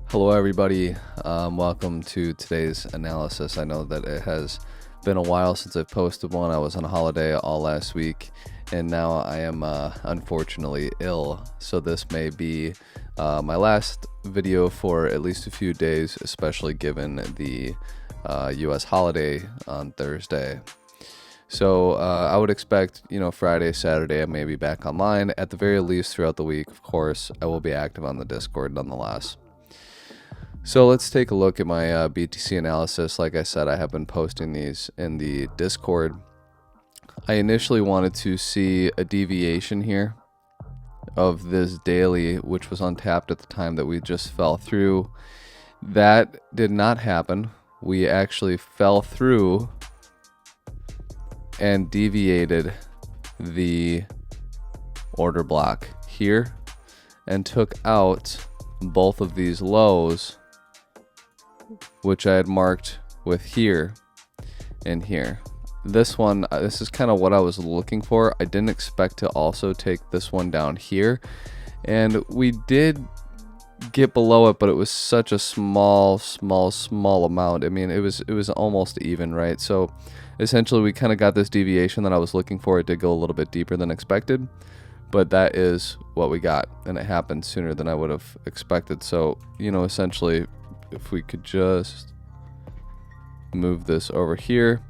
Hello everybody, welcome to today's analysis. I know that it has been a while since I've posted one. I was on holiday all last week and now I am unfortunately ill, so this may be my last video for at least a few days, especially given the US holiday on Thursday. So I would expect, Friday, Saturday, I may be back online. At the very least throughout the week, of course, I will be active on the Discord nonetheless. So let's take a look at my BTC analysis. Like I said, I have been posting these in the Discord. I initially wanted to see a deviation here of this daily, which was untapped at the time that we just fell through. That did not happen. We actually fell through and deviated the order block here and took out both of these lows, which I had marked with here and here. This one, this is kind of what I was looking for. I didn't expect to also take this one down here, and we did get below it, but it was such a small amount. I mean, it was almost even, right? So essentially we kind of got this deviation that I was looking for. It did go a little bit deeper than expected, but that is what we got, and it happened sooner than I would have expected. So, essentially, if we could just move this over here,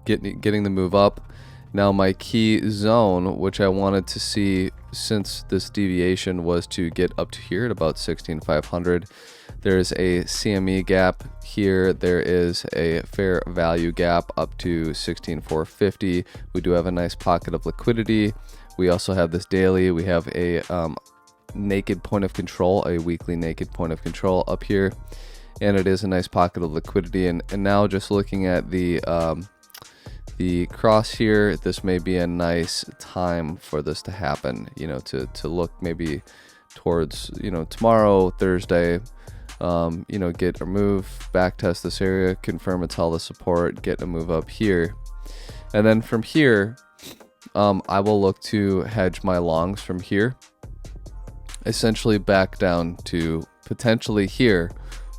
getting the move up. Now my key zone, which I wanted to see since this deviation, was to get up to here at about 16,500. There's a CME gap here. There is a fair value gap up to 16,450. We do have a nice pocket of liquidity. We also have this daily. We have a naked point of control, a weekly naked point of control up here, and it is a nice pocket of liquidity. And now just looking at the cross here, this may be a nice time for this to happen, to look maybe towards tomorrow, Thursday, get a move, back test this area, confirm it's held the support, get a move up here, and then from here I will look to hedge my longs from here, essentially back down to potentially here,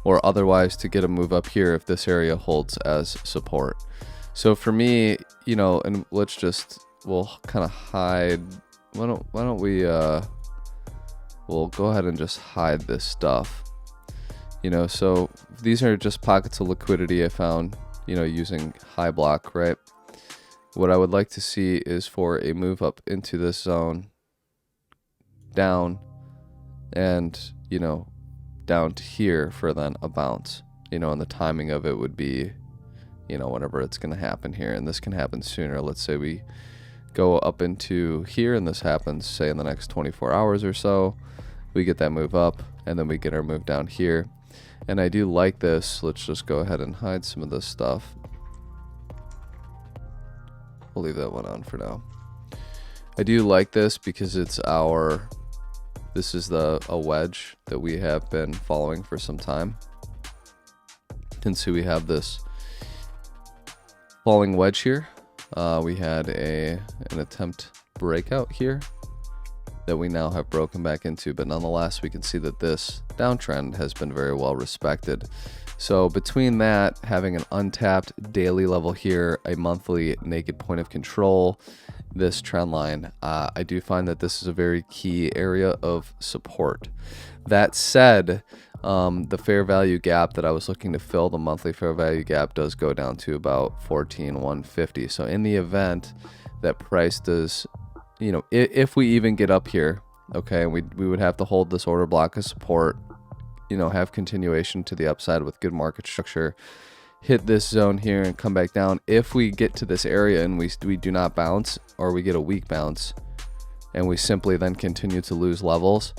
or otherwise to get a move up here if this area holds as support. So for me, and we'll kind of hide, why don't we we'll go ahead and just hide this stuff, so these are just pockets of liquidity I found, using high block, right? What I would like to see is for a move up into this zone, down, and down to here for then a bounce, and the timing of it would be whenever it's going to happen here, and this can happen sooner. Let's say we go up into here and this happens say in the next 24 hours or so, we get that move up and then we get our move down here. And I do like this. Let's just go ahead and hide some of this stuff. We'll leave that one on for now. I do like this because this is a wedge that we have been following for some time. You can see we have this falling wedge here. We had an attempt breakout here that we now have broken back into, but nonetheless we can see that this downtrend has been very well respected. So between that, having an untapped daily level here, a monthly naked point of control, this trend line, I do find that this is a very key area of support. That said, the fair value gap that I was looking to fill, the monthly fair value gap, does go down to about 14,150. So in the event that price does, if we even get up here, okay, and we would have to hold this order block as support, have continuation to the upside with good market structure, hit this zone here and come back down. If we get to this area and we do not bounce, or we get a weak bounce and we simply then continue to lose levels,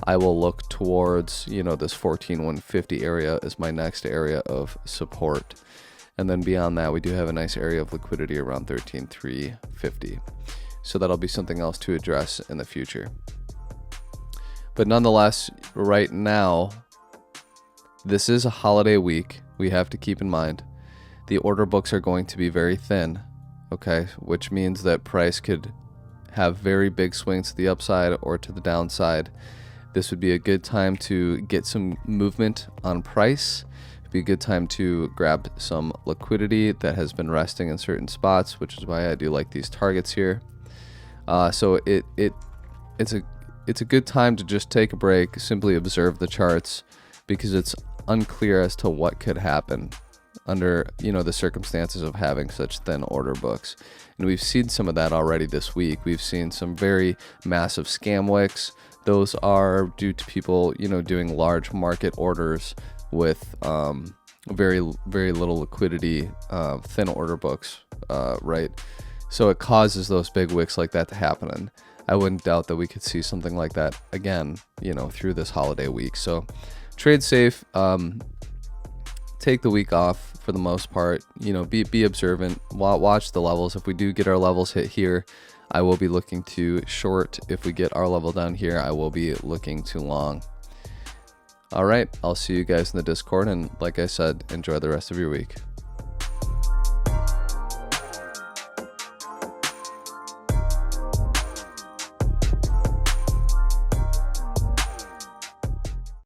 I will look towards, this 14,150 area as my next area of support. And then beyond that, we do have a nice area of liquidity around 13,350. So that'll be something else to address in the future. But nonetheless, right now, this is a holiday week. We have to keep in mind the order books are going to be very thin, okay, which means that price could have very big swings to the upside or to the downside. This would be a good time to get some movement on price. It'd be a good time to grab some liquidity that has been resting in certain spots, which is why I do like these targets here. So it's a good time to just take a break, simply observe the charts, because it's unclear as to what could happen under the circumstances of having such thin order books. And we've seen some of that already this week. We've seen some very massive scam wicks. Those are due to people doing large market orders with very little liquidity, thin order books, right? So it causes those big wicks like that to happen, and I wouldn't doubt that we could see something like that again through this holiday week. So trade safe, take the week off for the most part, be observant, watch the levels. If we do get our levels hit here, I will be looking to short. If we get our level down here, I will be looking to long. All right, I'll see you guys in the Discord, and like I said, enjoy the rest of your week.